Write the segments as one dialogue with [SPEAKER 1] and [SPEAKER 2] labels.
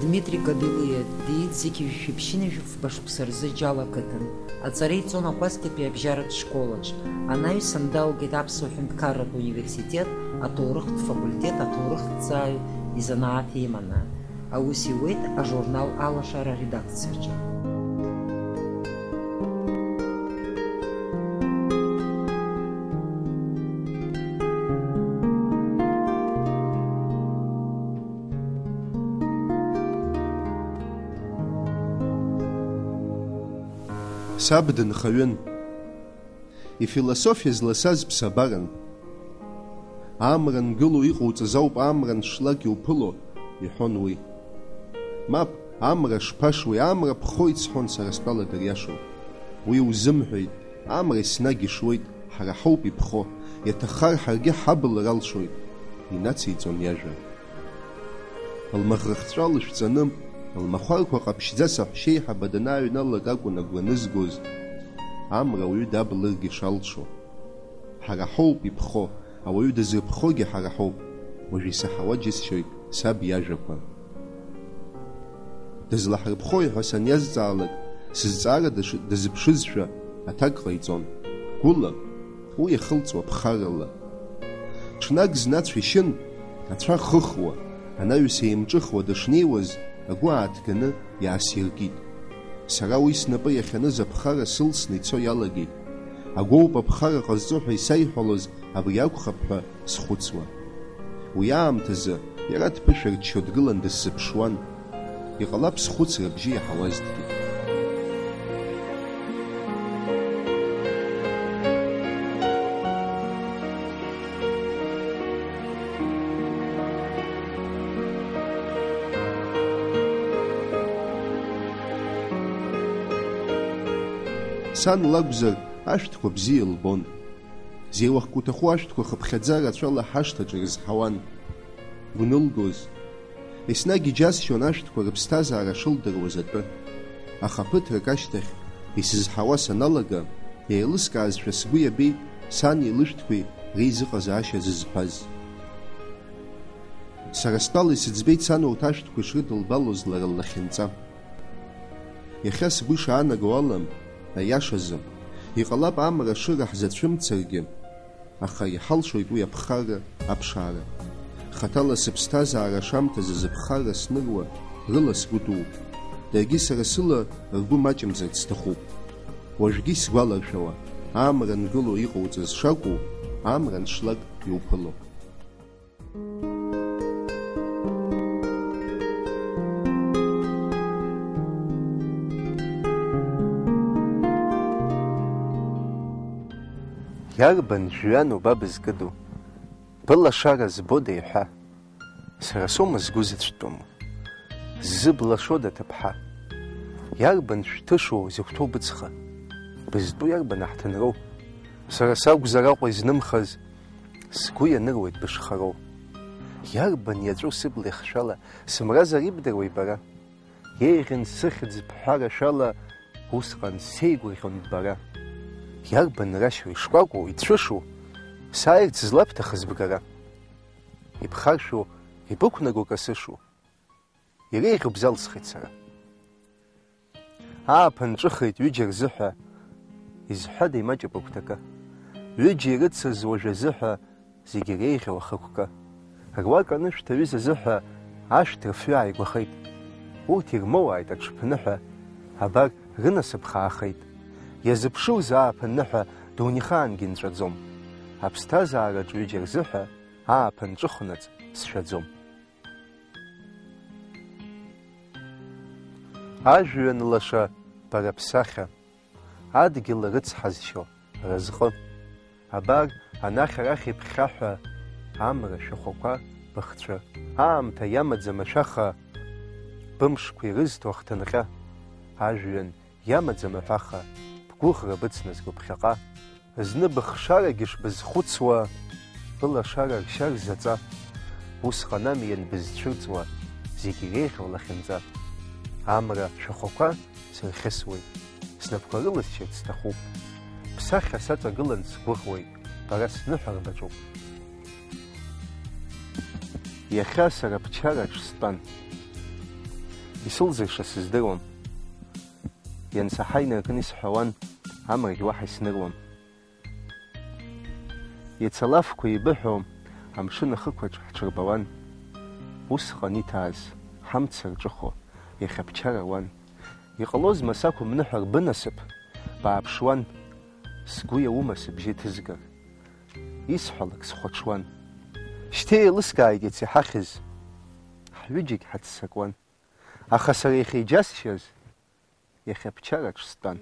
[SPEAKER 1] Дмитрий Кадылиа диит-зегьы шәыԥшьынажәытә башықәса рзы џьалакыҭын. Аҵара иҵон Акәасқьатәи абжьаратә школаҿ. Анаҩсан далгеит Аԥсуа Ҳәынҭқарратә университет аҭоурыхтә факультет аҭоурыхҭҵааҩ изанааҭ иманы. Аус иуеит ажурнал Алашара редакциаҿы.
[SPEAKER 2] Саб дынхаҩын. Ифилософиа зласаз ԥсабаран. Амра нгыло иҟоуҵаз ауп амра ншлак иуԥыло, иҳәон уи. Мап, амра шԥашуи, амра ԥхоит сҳәон сара стәала дыриашо. Уи узымҳәеит, амра еснагь ишуеит, ҳара ҳауп иԥхо, иаҭаххар ҳаргьы ҳабылыр алшоит, инациҵон иажәа. Лмаӷрахҵәа лышәҵаны, лмахәарқәа ҟаԥшьӡа саҳәшьеиҳаба данааҩналак акәын агәра нызгоз, амра ауаҩы даблыргьы шалшо. Ҳара ҳоуп иԥхо, ауаҩы дызрыԥхогьы ҳара ҳоуп, уажә исаҳауа џьысшьоит саб иажәақәа. Дызлаҳарԥхои ҳәа саниазҵаалак, сызҵаара дазыԥшызшәа аҭак ҟаиҵон, гәыла, уи иахылҵуа ԥхарала. Ҽнак знацәа ишьын, ацәа хыхуа, анаҩс еимҿыхуа дышнеиуаз, агәы ааҭганы иаасиркит. Сара уи снапы иахьаныз аԥхара сылсны ицо иалагеит. Агәоуп аԥхара ҟазҵо ҳәа исаиҳәалоз абри акәхап ҳәа схәыцуа. Уи аамҭазы иара дԥышәырччо дгылан дысзыԥшуан. Иҟалап схәыцра бжьы иаҳауазҭгьы. Сан лакәзар ашәҭқәа бзиа лбон. Зеиуахк уҭаху ашәҭқәа хыԥхьаӡа рацәала ҳашҭаҿы рызҳауан. Гәнылгоз. Еснагь иџьасшьон ашәҭқәа рыԥсҭазаара шылдыруаз атәы. Аха ԥыҭрак ашьҭахь, исызҳауа саналага, еилыскаазшәа сгәы иабеит сани лышәҭқәеи реизыҟазаашьа зызҳәаз. Сара стәала исыӡбеит сан урҭ ашәҭқәа ишрыдылбалоз лара ллахьынҵа. Иахьа сгәы ишаанаго ала, аиашазы, иҟалап амра ашыра ҳзацәымцаргьы, аха иҳалшоит уи аԥхара, аԥшаара. Хаҭала сыԥсҭазаара шамҭазы зыԥхара сныруа, рыла сгәы дууп. Даргьы сара сыла ргәы маҷымзарц сҭахуп. Уажәгьы сгәаларшәауа, амра нгыло иҟоуҵаз шакәу, амра ншлак иуԥыло. Иарбан жәҩан уба бызкыду, былашара збода иҳәа, сара соума сгәы зыцәтәому, ззыблашода ҭыԥҳа, иарбан шәҭышоу зыхәҭоу быцха, бызтәу иарбан аҳҭынроу, сара сакәзар Аҟәа изнымхаз, сгәы ианыруеит бышхароу, иарбан иаҵәу сыбла ихшәала, сымразар ибдыруеи бара, еиӷьын сыхьӡ бҳәарашәала, усҟан сеигәырӷьон бара. Иарбан рашьоу, ишкәакәоу, ицәышоу, сааирц злабҭахыз бгара. Ибхаршәу, ибықәнаго касышоу, иреиӷьу бзалсхеит сара. Ааԥын ҿыхеит ҩыџьа рзыҳәа, изҳәада имаҷуп агәҭакы. Ҩыџьа ирыцыз уажә азыҳәа, зегьы иреиӷьу ахықәка. Руак анышәҭ аҩыза азыҳәа, ашәҭ рфҩы ааигәахеит. Урҭ ирмоуааит аҽԥныҳәа, абар рынасыԥ хаахеит. Иазыԥшуз ааԥынныҳәа дунихаангьы нҵәаӡом. Аԥсҭазаараҿ ҩыџьа рзыҳәа ааԥын ҿыхнаҵ сшәаӡом. Ажәҩан лаша бара бсахьа, адгьыл рыцҳазшьо разҟы. Абар анахь-арахь иԥхьаҳәа, амра шәахәақәа быхцәы. Аамҭа иамаӡам ашәаха, бымшқәа ирызҭо ахҭынҟьа. Ажәҩан иамаӡам аҳәаха, бгәыӷра быцназ быԥхьаҟа. Зны быхшарагьы шбызхәыцуа, Былашара ршьар заҵа, усҟан ами ианбызцәырҵуа, зегьы иреиӷьу лахьынҵа. Амра шәахәақәа сырхьысуеит, снапқәа рылысшьырц сҭахуп, ԥсахьа саҵагылан сгәыӷуеит, бара сныҳәарбаҿуп. Иахьа сара ԥчараҿ стәан, исылзырша сыздыруам, иансаҳа инаркын исҳәауан, амрагь уаҳа исныруам. Иацалафқәа еибыҳәо амшын ахықәаҿ ҳҽырбауан, усҟан иҭааз ҳамца рҿыхо иахьа ԥчара ауан. Иҟалозма сақәымныҳәар бынасыԥ, бааԥшуан, сгәы иаума сыбжьы ҭызгар, исҳәалак схәаҽуан. Шьҭа еилыскааит иац иҳахьыз, ҳҩыџьегь ҳаццакуан, аха сара иахьа иџьасшьаз, иахьа ԥчараҿ стәан.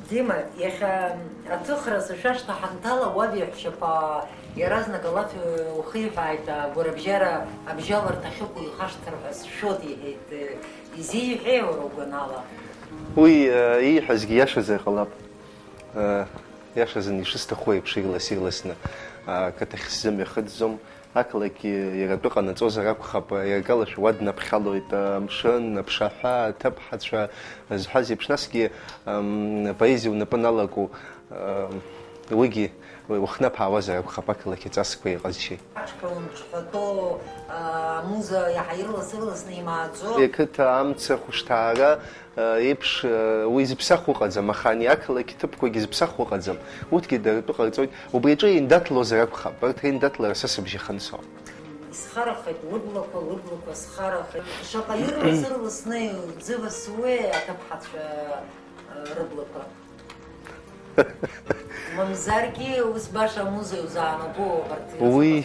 [SPEAKER 1] Дима, иахьа аҵыхра сашәашҭа ҳанҭала уаб иаҳәшьаԥа иаразнак алаф ухиҳәааит, агәарабжьара абжьаларҭа ахьықәу ихашҭыр ҳәа сшәоит иҳәеит. Изиҳәеи уара угәанала?
[SPEAKER 2] Уи ииҳәазгьы иашазар ҟалап. Иашазын ишысҭаху еиԥш ирлас-ирласны ақыҭахь сзымҩахыҵӡом. Ақалақь иара атәы ҟанаҵозар акәхап, иаргалашәа уа днаԥхьалоит амшын, аԥшаҳәа, аҭыԥҳацәа зҳәаз еиԥш, насгьы поезиа унапы налаку уигьы ухнаԥаауазар акәхап ақалақь иҵасқәа иҟазшьеи.
[SPEAKER 1] Аҽҳәатәоу амуза иаҳа ирлас-ирласны имааӡо.
[SPEAKER 2] Иқыҭа амца хәышҭаара еиԥш уи зыԥсахуа ыҟаӡам, аха ани ақалақь ҭыԥқәагьы зыԥсахуа ыҟаӡам. Урҭгьы дара ртәы ҟарҵоит, убри аҿы еиндаҭлозар акәхап, арҭ реиндаҭлара са сыбжьы хансо.
[SPEAKER 1] Исхарахеит лыблақәа схарахеит. Шаҟа ирлас-ирласны дзывасуеи аҭыԥҳацәа рыблақәа. Мамзаргьы ус баша амуза иузаанаго абарҭ.
[SPEAKER 2] Уи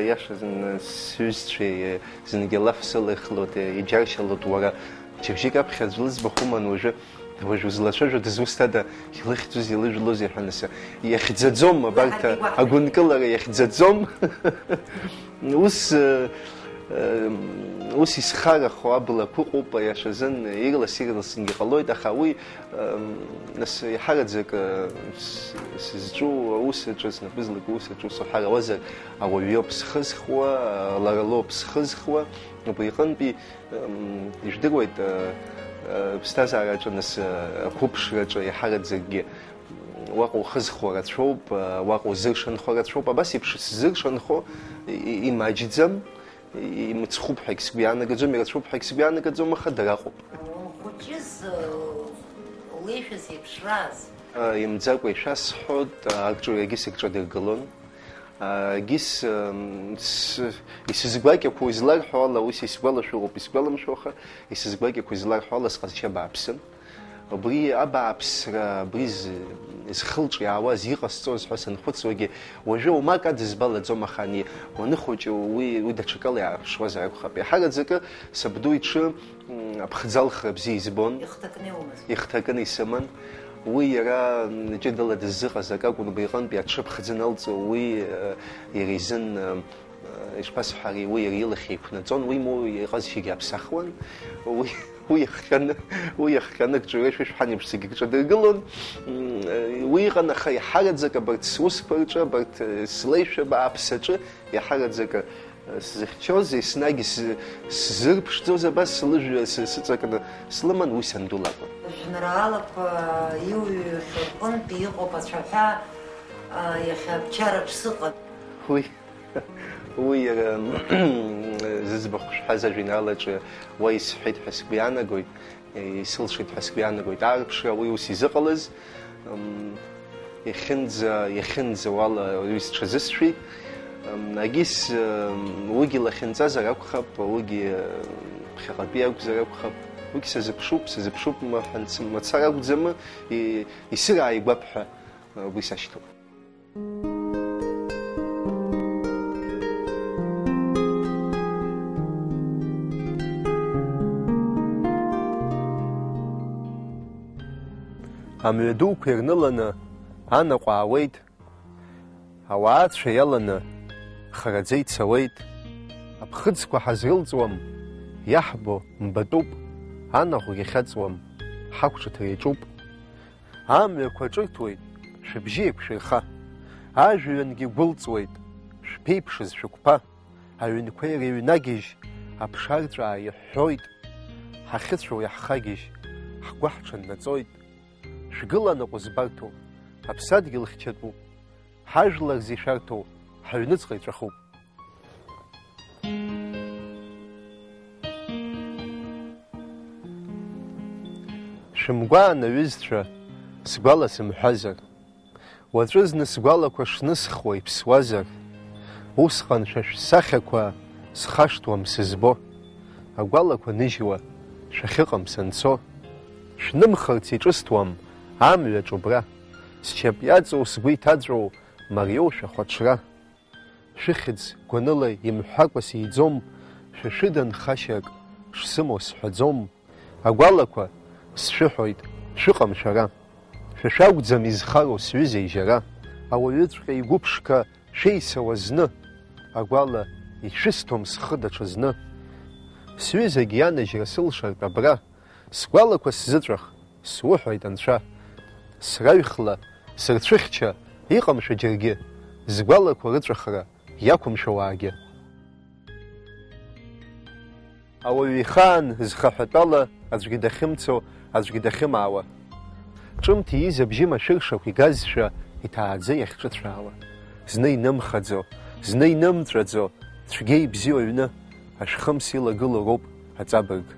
[SPEAKER 2] иашазын сҩызцәеи зынгьы алаф сылихлоит, иџьаршьалоит уара. Џьыбжьык аԥхьа аӡә лыӡбахә уман уажәы узлацәажәо дызусҭада, илыхьӡузеи илыжәлозеи ҳәа нас. Иахьӡаӡом абарҭ агәынкылара иахьӡаӡом. Ус исхарахо аблақәа ыҟоуп иашазын, ирлас-ирласнгьы ҟалоит, аха уи нас иаҳараӡак сызҿу аусаҿы, снапызлак аусаҿы саҳарауазар, ауаҩ иоуп схызхуа, лара лоуп схызхуа. Убри иҟынтәи ижәдыруеит ԥсҭазаараҿы, нас ақәыԥшраҿы иаҳараӡакгьы уаҟа ухызхуа рацәоуп, уаҟа узыршанхо рацәоуп. Абас еиԥш сзыршанхо имаҷӡам, имыцхәуп ҳәагь сгәы иаанагаӡом, ирацәоуп ҳәагь сгәы иаанагаӡом, аха дараҟоуп.
[SPEAKER 1] Ухәыҷыз улеишәаз еиԥшраз?
[SPEAKER 2] Имӡакәа ишәасҳәоит, акҿыҩрагьы сырҿадыргылон. Гьыс исызгәакьақәо изларҳәо ала, ус исгәалашәыроуп, исгәаламшәо, аха исызгәакьақәо изларҳәо ала сҟазшьа бааԥсын. Убри абааԥсра, абри зхылҿ иаауаз иҟасҵоз ҳәа санхәыцуагьы, уажәы умак адызбалаӡом, аха ани уаныхәыҷы уи даҽакала иаарԥшуазар акәхап. Иаҳараӡакы сабду иҽы аԥхӡалхра бзиа избон, ихҭакны исыман. Уи иара ҷыдала дыззыҟаз ак акәын, убри иҟынтәи аҽы ԥхӡы налҵуа, уи иара изын ишԥасҳәари, уи иара илахь еиқәнаҵон, уи моу иҟазшьагьы аԥсахуан, уи иахҟьаны кҿыра шәышәҳан еиԥш зегьы рҿадыргылон. Уи иҟан, аха иаҳараӡак абарҭ сусқәа рҿы, абарҭ слеишәа бааԥсаҿы иаҳараӡак сзыхьчоз, еснагь сзырԥшӡоз абас сылыжәҩа сыҵакны слыман, уи санду лакәын.
[SPEAKER 1] Жәеинраалақәа иуҩхьоу рҟынтәи иҟоуп ацәаҳәа иахьа ԥчараҿ сыҟан.
[SPEAKER 2] Уи иара зыӡбахә шҳәаз ажәеинраалаҿы уа исҳәеит ҳәа сгәы иаанагоит, исылшеит ҳәа сгәы иаанагоит. Аарԥшра уи ус изыҟалаз, иахьынӡа уала уи сҽазысшәеит. Агьыс уигьы лахьынҵазар акәхап, уигьы ԥхьаҟатәи акәзар акәхап, уигьы сазыԥшуп мацара акәӡамы, исырааигәап ҳәа уи сашьҭоуп. Амҩадуқәа ирныланы анаҟә аауеит,
[SPEAKER 3] Ауаацәа иаланы хараӡа ицауеит, аԥхыӡқәа ҳазрылҵуам, иаҳбо мбатәуп, анаҟәагь иахьаҵуам, ҳақәҿыҭра иаҿуп. Амҩақәа ҿырҭуеит, шәыбжьы еиқәшәырха, ажәҩангьы гәылҵуеит, шәԥеиԥшыз шәықәԥа, аҩнқәа иреиҩнагьежь, аԥшарҵәаа иҳәҳәоит, ҳахьыцәоу иаҳхагьежь, ҳгәы ҳҽаннаҵоит. Шәгыланыҟәо збарҭоу, аԥсадгьыл хьчатәуп, ҳажәлар зишәарҭоу, ҳаҩныҵҟа иҵәахуп. Шәымгәаан аҩызцәа, сгәала сымҳәазар, уаҵәы зны сгәалақәа шнысхуа иԥсуазар, усҟан шәа шәсахьақәа схашҭуам сызбо, агәалақәа ныжьуа шәахьыҟам санцо, шәнымхарц иҿысҭуам амҩаҿ убра, сшьап иаҵоу сгәы иҭаҵәоу мариоу шәахәаҽра. Шәыхьӡ гәаныла имҳәакәа сиӡом, шәышәыда нхашьак шсымоу сҳәаӡом, агәалақәа сшәыҳәоит шәыҟам шәара, шәашәакәӡам изхароу сҩыза ижьара, ауаҩыҵәҟьа игәыԥшқа шәеисауа зны, агәала ишәысҭом схы даҽазны. Сҩызагь ианажьра сылшартә абра, сгәалақәа сзыҵәах, суҳәоит анцәа. Сраҩхла, сырцәыхьча, иҟамшәа џьаргьы, згәалақәа рыҵәахра иақәымшәо уаагьы. Ауаҩ ихаан зхаҳәатәала аӡәгьы дахьымцо, аӡәгьы дахьымаауа. Ҿымҭ ииз абжьы машәыршақә игазшәа, иҭааӡы иахьҿыцәаауа. Зны инымхаӡо, зны инымҵәаӡо, цәгьа ибзиоу аҩны, ашәхымс илагыло роуп аҵабырг.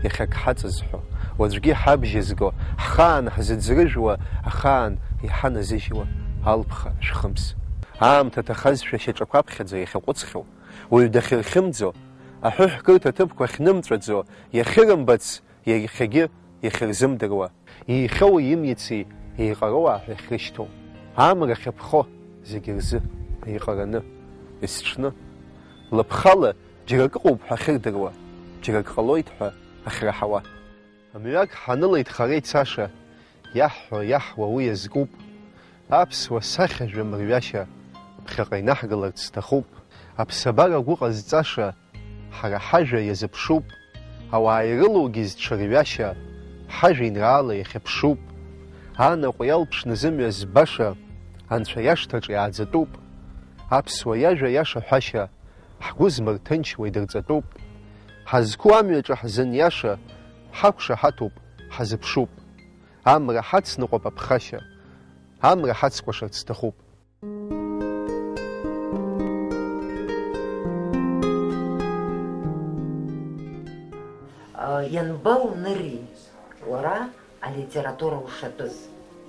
[SPEAKER 3] Иахьак ҳаҵызҳәо, уаҵәгьы ҳабжьызго, ҳхаан ҳзыӡрыжуа, ахаан иҳаназыжьуа, алԥха ашәхымс. Аамҭа ҭахазшәа шьаҿақәа аԥхьаӡа иахьаҟәыҵхьоу, уаҩ дахьырхьымӡо, аҳәыҳәкырҭа ҭыԥқәа ахьнымҵәаӡо, иахьырымбац иахьагьы иахьырзымдыруа, иихьоу имици еиҟароу ааҳәа иахьрышьҭоу, амра ахьаԥхо зегьы рзы еиҟараны, есҽны. Лыԥхала џьарак ыҟоуп ҳәа ахьырдыруа, џьарак ҟалоит ҳәа ахьраҳауа. Мҩак ҳанылеит хара ицаша, иаҳҳәо уи иазкуп, аԥсуа сахьажәа мырҩашьа, ԥхьаҟа инаҳгаларц сҭахуп, аԥсабара агәы ҟазҵаша, ҳара ҳажәа иазыԥшуп, ауаа ирылоугьы зҽырҩашьа, ҳажәеинраала иахьаԥшуп, анаҟә иалԥшны зымҩа збаша, анцәа иашҭаҿ иааӡатәуп, аԥсуа иажәа иаша ҳәашьа, ҳгәы змырҭынчуа идырҵатәуп, ҳазқәу амҩаҿы ҳзыниаша, ҳақәшаҳаҭуп, ҳазыԥшуп, амра ҳацныҟәап аԥхашьа, амра ҳацкәашарц сҭахуп.
[SPEAKER 1] Ианбау Ныри, уара алитература ушатәыз?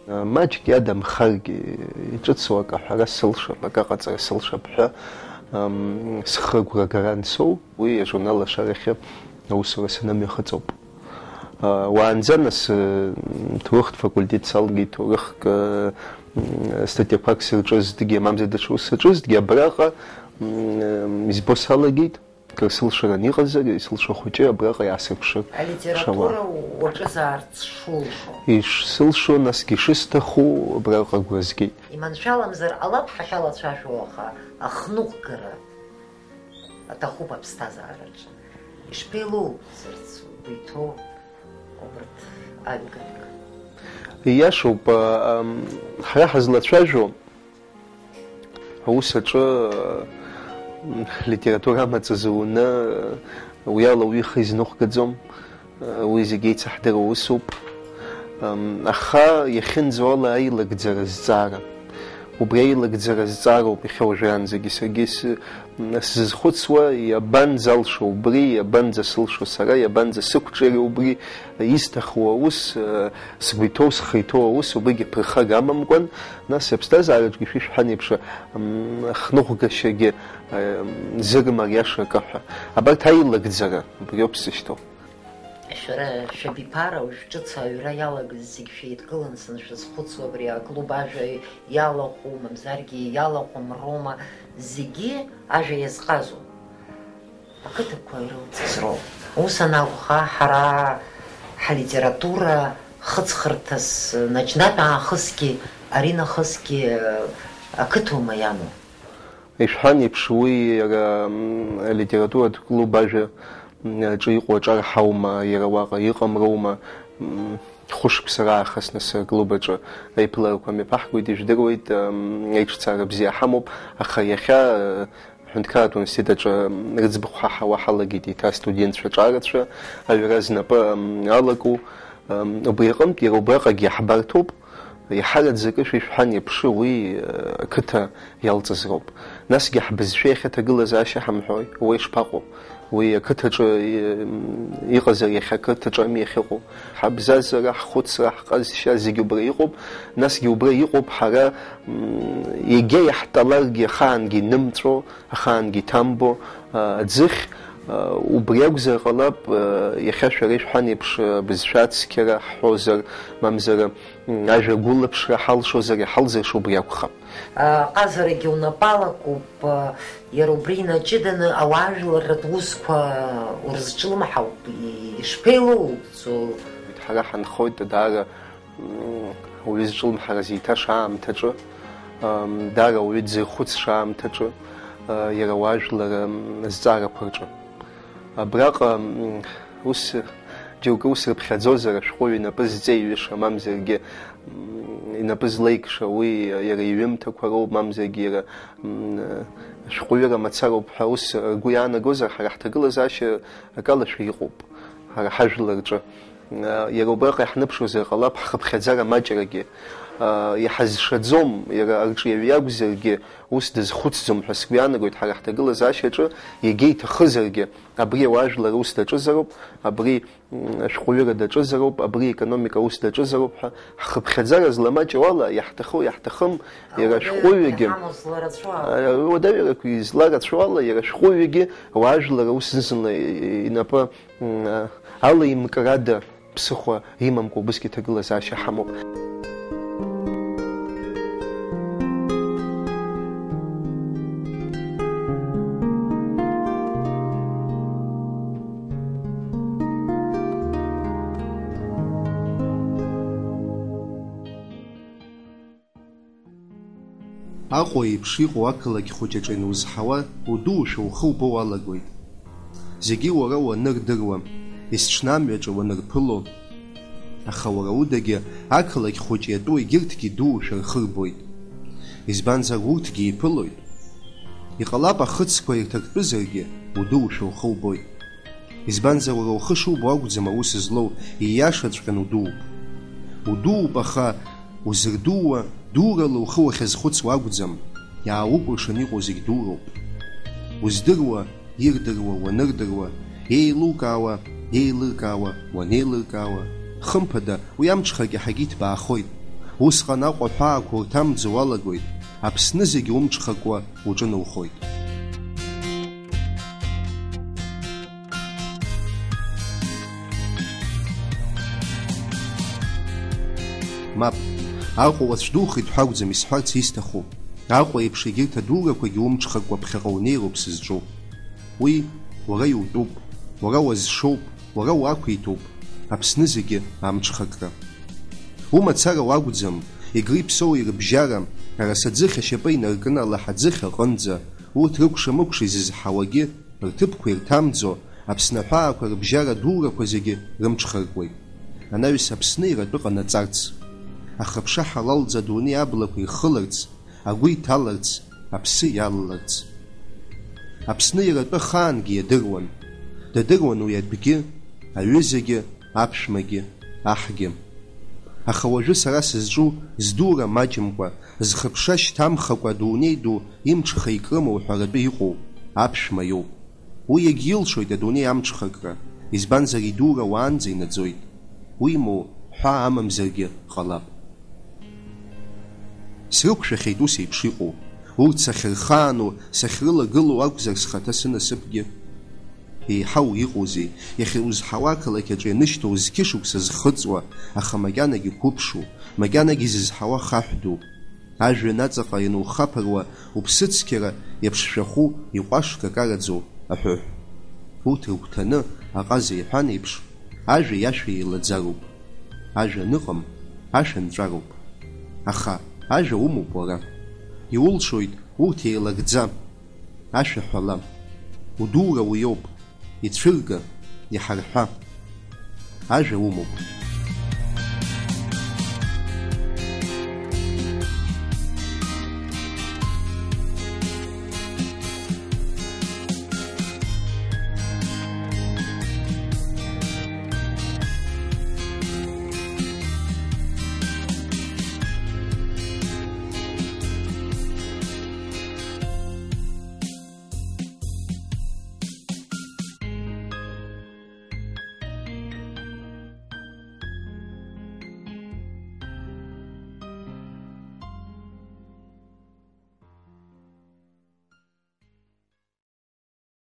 [SPEAKER 3] Маҷк иадамхаргьы, иҿыцу ак аҳәара сылшап, ак аҟаҵара сылшап ҳәа схы агәрагара ансоу, уи ажурнал ашарахьы аусура санымҩахыҵоуп. Уаанӡа нас ҭоурыхтә факультет салгеит, ҭоурыхк статиақәак сырҿызҭгьы, мамзар даҽа ус сырҿызҭгьы, абраҟа избо салагеит, кыр сылшаран иҟазар, исылшо хәыҷы абраҟа иаасырԥшыр.
[SPEAKER 1] Алитература уаҿызаарц шулшо.
[SPEAKER 3] Ишсылшо, насгьы ишысҭаху абраҟа агәра згеит.
[SPEAKER 1] Иманшәаламзар алаб ҳахьалацәажәо аха ахныҟәгара аҭахуп аԥсҭазаараҿы. Ишԥеилоуҵарц угәы иҭоу убарҭ аҩганк?
[SPEAKER 3] Ииашоуп, ҳара ҳазлацәажәо аус аҿы литература амаҵ зуны уи ала уи ихы изныҟәгаӡом, уи зегьы еицаҳдыруа усуп, аха иахьынӡо ала аилагӡара зҵаара. Убри аилагӡара зҵаароуп иахьауажәраанӡагьы саргьы сзызхәыцуа, иабанӡалшо убри, иабанӡа сылшо сара, иабанӡа сықәҿиари убри, исҭаху аус, сгәы иҭоу, схы иҭоу аус, убригьы ԥырхага амамкәан, нас аԥсҭазаараҿгьы шәишәҳәан еиԥш хныҟәгашьагьы зырмариаша акаҳәа. Абарҭ аилагӡара, убри ауп сзышьҭоу.
[SPEAKER 1] Шәара шәабиԥара ужәҿыц аҩра иалагаз зегь шәеидкылан сыншәазхәыцуа абри аклуб ажәа иалахәу, мамзаргьы иалахәым Рома, зегьы ажәа иазҟазоуп. Ақыҭақәа ирылҵызроуп. Ус анакәха ҳара ҳалитература хыҵхырҭас наџьнатә аахысгьы, ари нахысгьы ақыҭоума иамоу?
[SPEAKER 3] Ишәҳәан еиԥш уи иара алитературатә клуб ажәа аҿы иҟоу аҿарҳаума, иара уаҟа иҟамроума, хәышықәса раахыс нас аклуб аҿы аиԥыларақәа мҩаԥаҳгоит, ижәдыруеит, аиҿцаара бзиа ҳамоуп, аха иахьа аҳәынҭқарратә университет аҿы рыӡбахә ҳаҳауа ҳалагеит еиҭа астудентцәа ҿарацәа, аҩра знапы алаку, убри аҟнытә иара убраҟагьы иаҳбарҭоуп, иҳараӡакы шәишәҳәан еиԥш уи ақыҭа иалҵыз роуп. Насгьы ҳбызшәа иахьаҭагылазаашьа ҳамҳәои, уи ишԥаҟоу? Уи ақыҭаҿы иҟазар иахьа ақыҭаҿы ами иахьыҟоу. Ҳабзазара, ҳхәыцра, ҳҟазшьа зегьы убра иҟоуп, насгьы убра иҟоуп ҳара егьа иаҳтәаларгьы ахаангьы нымҵәо, ахаангьы иҭамбо аӡыхь, убри акәзар ҟалап, иахьа шәара ишәҳәан еиԥш бызшәа цқьара ҳҳәозар, мамзар ажәа гәылаԥшра ҳалшозар, иҳалзыршо убри акәхап.
[SPEAKER 1] Аҟазарагьы унапалакуп, иара убри инаҷыданы ауаажәларратә усқәа урызҿлымҳауп, ишԥеилоуҵо?
[SPEAKER 3] Ҳара ҳанхоит даара уаҩы зҿлымҳараз еиҭаша аамҭаҿы, даара уаҩы дзырхәыцша аамҭаҿы, иара ауаажәлар азҵаарақәа рҿы. Абраҟа ус џьоукы ус рыԥхьаӡозар, ашәҟәыҩҩы инапы зҵеиҩыша, мамзаргьы инапы злеикша, уи иара иҩымҭақәа роуп, мамзаргьы иара ашәҟәыҩыра мацароуп ҳәа ус ргәы иаанагозар, ҳара ҳҭагылазаашьа акалашәа иҟоуп, ҳара ҳажәлар рҿы. Иара убраҟа иаҳныԥшуазар ҟалап ҳхыԥхьаӡара маҷрагьы. Иҳазшаӡом, иара арҿиаҩ иакәзаргьы ус дазхәыцӡом ҳәа сгәы иаанагоит, ҳара ҳҭагылазаашьаҿы егьа иҭахызаргьы абри ауаажәлар ус даҿызароуп, абри ашәҟәыҩыра даҿызароуп, абри економика ус даҿызароуп ҳәа ҳхыԥхьаӡара зламаҷу ала, иаҳҭаху иаҳҭахым, иара ашәҟәыҩҩгьы уадаҩрақәа изларацәоу ала, иара ашәҟәыҩҩгьы ауаажәлар ус зынла инапы алаимкрада ԥсыхәа имамкәа убысгьы иҭагылазаашьа ҳамоуп.
[SPEAKER 2] Аҟәа еиԥш иҟоу ақалақь хәыҷаҿы инузҳауа, удуушәа ухы убо уалагоит. Зегьы уара уанырдыруа, есҽны амҩаҿы уанырԥыло, аха уара удагьы ақалақь хәыҷ иатәу егьырҭгьы дуушәа рхы рбоит. Избанзар урҭгьы иԥылоит. Иҟалап ахыцқәа ирҭактәызаргьы, удуушәа ухы убоит. Избанзар уара ухы шубо акәӡам аус злоу, ииашаҵәҟьан удууп. Удууп, аха узырдууа, дуурала ухы уахьазхәыцуа акәӡам, иаауҟәыршан иҟоу зегь дуроуп. Уздыруа, ирдыруа, уанырдыруа, еилукаауа, еилыркаауа, уанеилыркаауа, хымԥада уи амҽхак иаҳагьы иҭбаахоит. Усҟан Аҟәа ҳәаақәа урҭамӡо уалагоит, Аԥсны зегьы умҽхакуа уҿыноухоит. Мап, Аҟәа уацә духеит ҳәа акәӡам исҳәарц исҭаху. Аҟәа еиԥш егьырҭ адуурақәагьы умҽхакуа ԥхьаҟа унеироуп сызҿу. Уи уара иутәуп, уара уазшоуп, уара уақәиҭуп, Аԥсны зегьы амҽхакра. Умацара уакәӡам, егри ԥсоу ирыбжьара, арасаӡыхь ашьапы инаркны алаҳаӡыхь аҟынӡа, урҭ рыкәша-мыкәша изызҳауагьы, рҭыԥқәа ирҭамӡо, Аԥсны аҳәаақәа рыбжьара дуурақәа зегьы рымҽхаркуеит. Анаҩс Аԥсны иратәы ҟанаҵарц, ахыԥша ҳалалӡа адунеи аблақәа ирхыларц, агәы иҭаларц, аԥсы иалаларц. Аԥсны иратәы хаангьы иадыруан. Дадыруан уи адәгьы, аҩызагьы, аԥшәмагьы, аҳгьы. Аха уажәы сара сызҿу здура маҷымкәа, зхыԥша шьҭамхакәа адунеи ду имҽха икрымоу ҳәаратәы иҟоу, аԥшәма иоуп. Уи егьилшоит адунеи амҽхакра, избанзар идура уаанӡа инаӡоит. Уимоу ҳәа амамзаргьы ҟалап. Срықәшәахьеит ус еиԥш иҟоу, урҭ сахьырхаану, сахьрылагылоу акәзар схаҭа сынасыԥгьы. Еиҳау иҟоузеи, иахьузҳауа ақалақь ианышьҭоу зқьышықәса зхыҵуа, аха макьанагьы қәыԥшу, макьанагьы зызҳауа хаҳәду. Ажәҩан аҵаҟа ианухаԥыруа, уԥсыцқьара иаԥшшәаху, иҟәашк акараӡоу аҳәыҳә. Урҭ рыгәҭаны, аҟаза иҳәан еиԥш, ажәа иашәа еилаӡароуп. Ажәа ныҟам, ашәа нҵәароуп. Аха ажәа умоуп уара. Иулшоит урҭ еилагӡа, ашәа ҳәала. Удура уи ауп, ицәырга, иҳарҳәа. Ажәа умоуп.